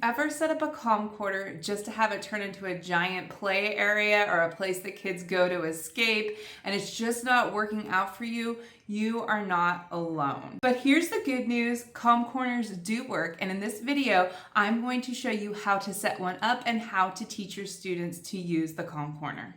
ever set up a calm corner just to have it turn into a giant play area or a place that kids go to escape, and it's just not working out for you, you are not alone. But here's the good news, calm corners do work, and in this video, I'm going to show you how to set one up and how to teach your students to use the calm corner.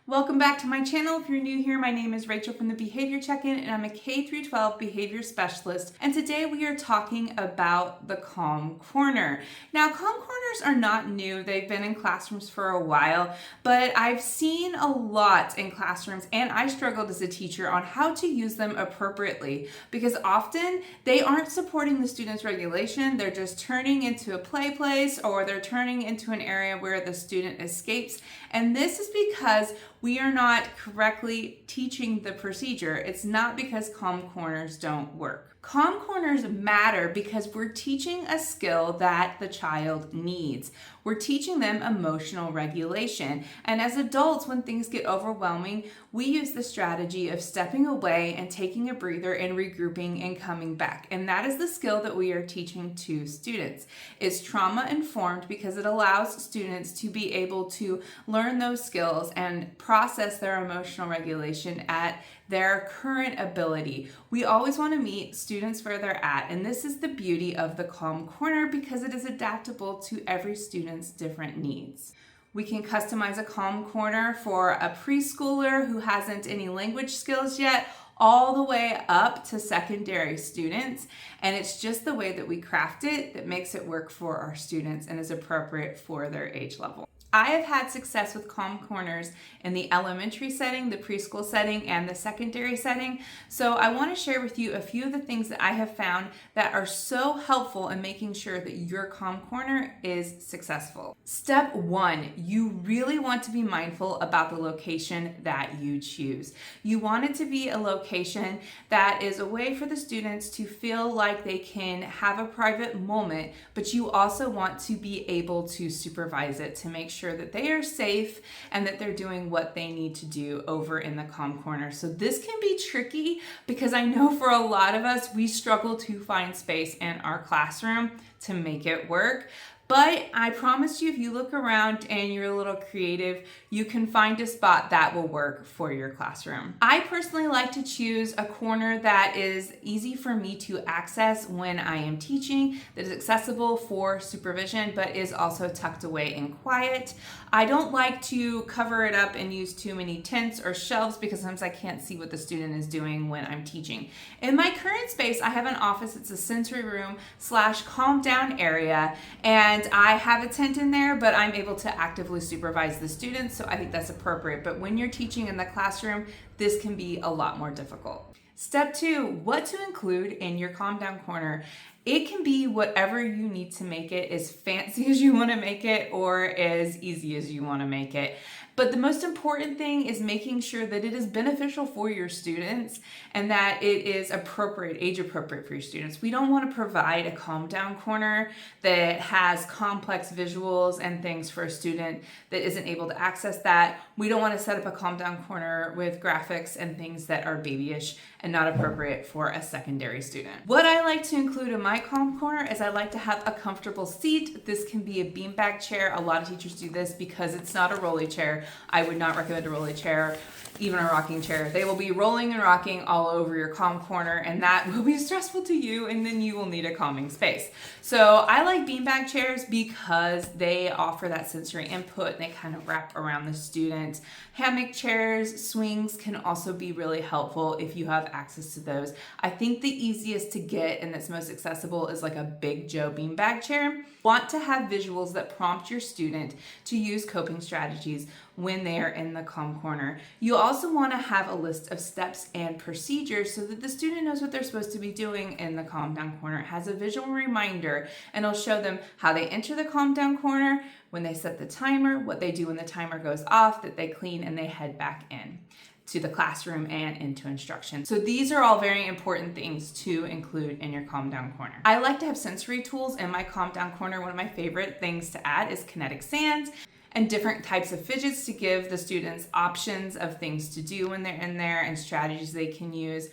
Welcome back to my channel. If you're new here, my name is Rachel from the Behavior Check-In, and I'm a K-12 behavior specialist. And today we are talking about the calm corner. Now, calm corners are not new. They've been in classrooms for a while, but I've seen a lot in classrooms, and I struggled as a teacher on how to use them appropriately because often they aren't supporting the student's regulation. They're just turning into a play place, or they're turning into an area where the student escapes. And this is because we are not correctly teaching the procedure. It's not because calm corners don't work. Calm corners matter because we're teaching a skill that the child needs. We're teaching them emotional regulation. And as adults, when things get overwhelming, we use the strategy of stepping away and taking a breather and regrouping and coming back. And that is the skill that we are teaching to students. It's trauma informed because it allows students to be able to learn those skills and process their emotional regulation at their current ability. We always want to meet students where they're at, and this is the beauty of the calm corner because it is adaptable to every student's different needs. We can customize a calm corner for a preschooler who hasn't any language skills yet, all the way up to secondary students, and it's just the way that we craft it that makes it work for our students and is appropriate for their age level. I have had success with calm corners in the elementary setting, the preschool setting, and the secondary setting. So I want to share with you a few of the things that I have found that are so helpful in making sure that your calm corner is successful. Step one, you really want to be mindful about the location that you choose. You want it to be a location that is a way for the students to feel like they can have a private moment, but you also want to be able to supervise it to make sure that they are safe and that they're doing what they need to do over in the calm corner. So this can be tricky because I know for a lot of us, we struggle to find space in our classroom to make it work. But I promise you, if you look around and you're a little creative, you can find a spot that will work for your classroom. I personally like to choose a corner that is easy for me to access when I am teaching, that is accessible for supervision, but is also tucked away and quiet. I don't like to cover it up and use too many tents or shelves because sometimes I can't see what the student is doing when I'm teaching. In my current space, I have an office. It's a sensory room / calm down area, and I have a tent in there, but I'm able to actively supervise the students, so I think that's appropriate. But when you're teaching in the classroom, this can be a lot more difficult. Step two, what to include in your calm down corner. It can be whatever you need to make it, as fancy as you want to make it or as easy as you want to make it. But the most important thing is making sure that it is beneficial for your students and that it is appropriate, age appropriate for your students. We don't want to provide a calm down corner that has complex visuals and things for a student that isn't able to access that. We don't want to set up a calm down corner with graphics and things that are babyish and not appropriate for a secondary student. What I like to include in my calm corner is I like to have a comfortable seat. This can be a beanbag chair. A lot of teachers do this because it's not a rolly chair. I would not recommend a rolly chair, even a rocking chair. They will be rolling and rocking all over your calm corner, and that will be stressful to you, and then you will need a calming space. So I like beanbag chairs because they offer that sensory input and they kind of wrap around the student. Hammock chairs, swings can also be really helpful if you have access to those. I think the easiest to get and that's most accessible is like a Big Joe beanbag chair. Want to have visuals that prompt your student to use coping strategies when they are in the calm corner. You also want to have a list of steps and procedures so that the student knows what they're supposed to be doing in the calm down corner. It has a visual reminder, and it'll show them how they enter the calm down corner, when they set the timer, what they do when the timer goes off, that they clean and they head back in to the classroom and into instruction. So these are all very important things to include in your Calm Down Corner. I like to have sensory tools in my Calm Down Corner. One of my favorite things to add is kinetic sands and different types of fidgets to give the students options of things to do when they're in there and strategies they can use.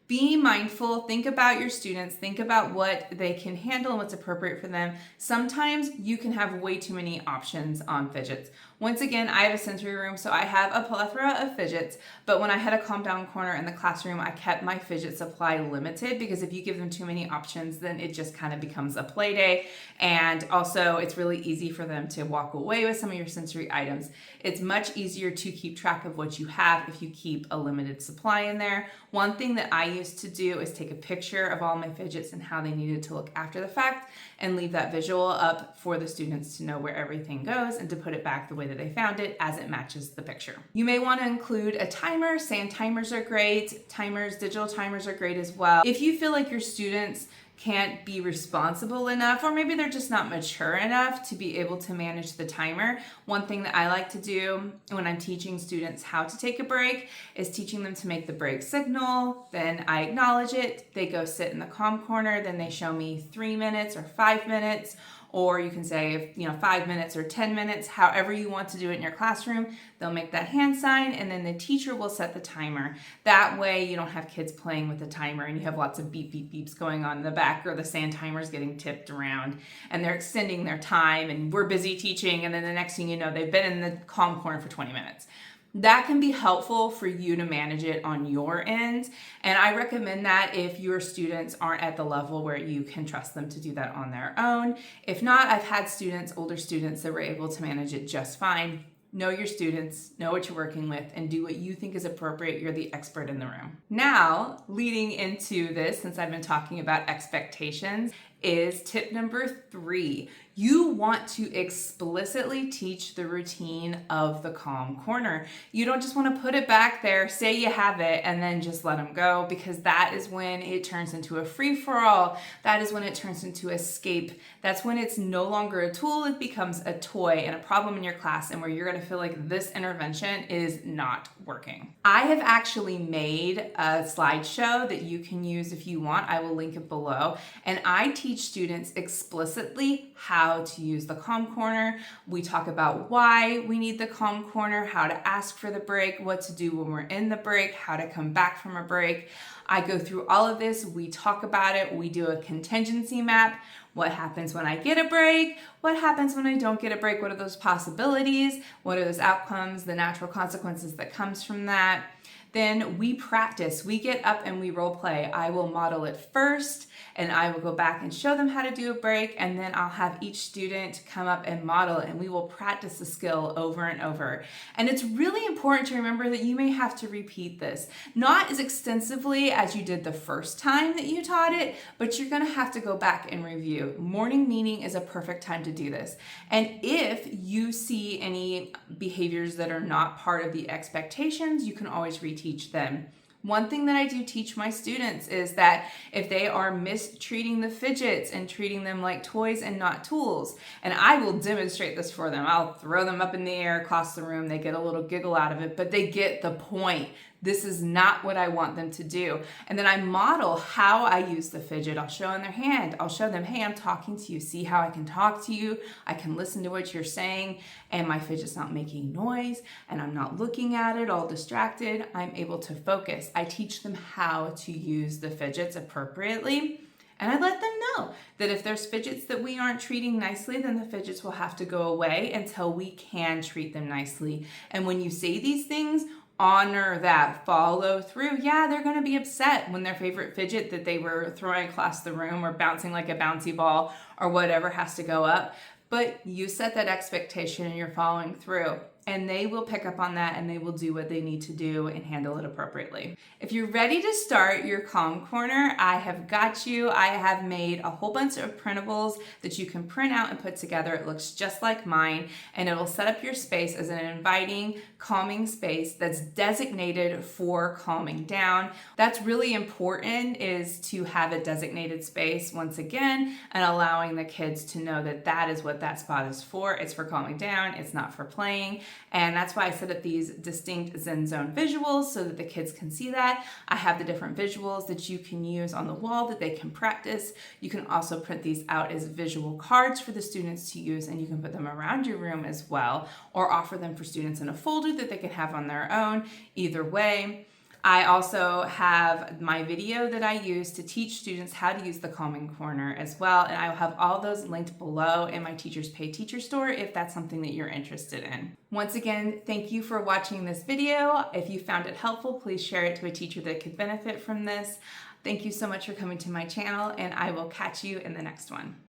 Be mindful, think about your students, think about what they can handle and what's appropriate for them. Sometimes you can have way too many options on fidgets. Once again, I have a sensory room, so I have a plethora of fidgets, but when I had a Calm Down Corner in the classroom, I kept my fidget supply limited because if you give them too many options, then it just kind of becomes a play day. And also, it's really easy for them to walk away with some of your sensory items. It's much easier to keep track of what you have if you keep a limited supply in there. One thing that I used to do is take a picture of all my fidgets and how they needed to look after the fact and leave that visual up for the students to know where everything goes and to put it back the way that they found it as it matches the picture. You may want to include a timer. Sand timers are great. Digital timers are great as well. If you feel like your students can't be responsible enough, or maybe they're just not mature enough to be able to manage the timer, one thing that I like to do when I'm teaching students how to take a break is teaching them to make the break signal. Then I acknowledge it. They go sit in the calm corner. Then they show me 3 minutes or 5 minutes. Or you can say, 5 minutes or 10 minutes, however you want to do it in your classroom. They'll make that hand sign and then the teacher will set the timer. That way you don't have kids playing with the timer and you have lots of beep, beep, beeps going on in the back, or the sand timer's getting tipped around and they're extending their time and we're busy teaching, and then the next thing you know, they've been in the calm corner for 20 minutes. That can be helpful for you to manage it on your end. And I recommend that if your students aren't at the level where you can trust them to do that on their own. If not, I've had older students that were able to manage it just fine. Know your students, know what you're working with, and do what you think is appropriate. You're the expert in the room. Now, leading into this, since I've been talking about expectations, is tip number 3. You want to explicitly teach the routine of the calm corner. You don't just want to put it back there, say you have it, and then just let them go, because that is when it turns into a free-for-all. That is when it turns into escape. That's when it's no longer a tool, it becomes a toy and a problem in your class, and where you're going to feel like this intervention is not working. I have actually made a slideshow that you can use if you want. I will link it below, and I teach students explicitly how to use the calm corner. We talk about why we need the calm corner, how to ask for the break, what to do when we're in the break, how to come back from a break. I go through all of this. We talk about it. We do a contingency map. What happens when I get a break? What happens when I don't get a break? What are those possibilities? What are those outcomes, the natural consequences that comes from that? Then we practice. We get up and we role play. I will model it first, and I will go back and show them how to do a break, and then I'll have each student come up and model, and we will practice the skill over and over. And it's really important to remember that you may have to repeat this, not as extensively as you did the first time that you taught it, but you're gonna have to go back and review. Morning meeting is a perfect time to do this. And if you see any behaviors that are not part of the expectations, you can always reteach them. One thing that I do teach my students is that if they are mistreating the fidgets and treating them like toys and not tools, and I will demonstrate this for them. I'll throw them up in the air across the room. They get a little giggle out of it, but they get the point. This is not what I want them to do. And then I model how I use the fidget. I'll show in their hand. I'll show them, hey, I'm talking to you. See how I can talk to you. I can listen to what you're saying, and my fidget's not making noise, and I'm not looking at it all distracted. I'm able to focus. I teach them how to use the fidgets appropriately. And I let them know that if there's fidgets that we aren't treating nicely, then the fidgets will have to go away until we can treat them nicely. And when you say these things, honor that, follow through. Yeah, they're gonna be upset when their favorite fidget that they were throwing across the room or bouncing like a bouncy ball or whatever has to go up, but you set that expectation and you're following through. and they will pick up on that and they will do what they need to do and handle it appropriately. If you're ready to start your Calm Corner, I have got you. I have made a whole bunch of printables that you can print out and put together. It looks just like mine, and it'll set up your space as an inviting, calming space that's designated for calming down. That's really important, is to have a designated space once again, and allowing the kids to know that that is what that spot is for. It's for calming down, it's not for playing. And that's why I set up these distinct Zen Zone visuals so that the kids can see that. I have the different visuals that you can use on the wall that they can practice. You can also print these out as visual cards for the students to use, and you can put them around your room as well, or offer them for students in a folder that they can have on their own. Either way. I also have my video that I use to teach students how to use the Calming Corner as well, and I will have all those linked below in my TpT Store if that's something that you're interested in. Once again, thank you for watching this video. If you found it helpful, please share it to a teacher that could benefit from this. Thank you so much for coming to my channel, and I will catch you in the next one.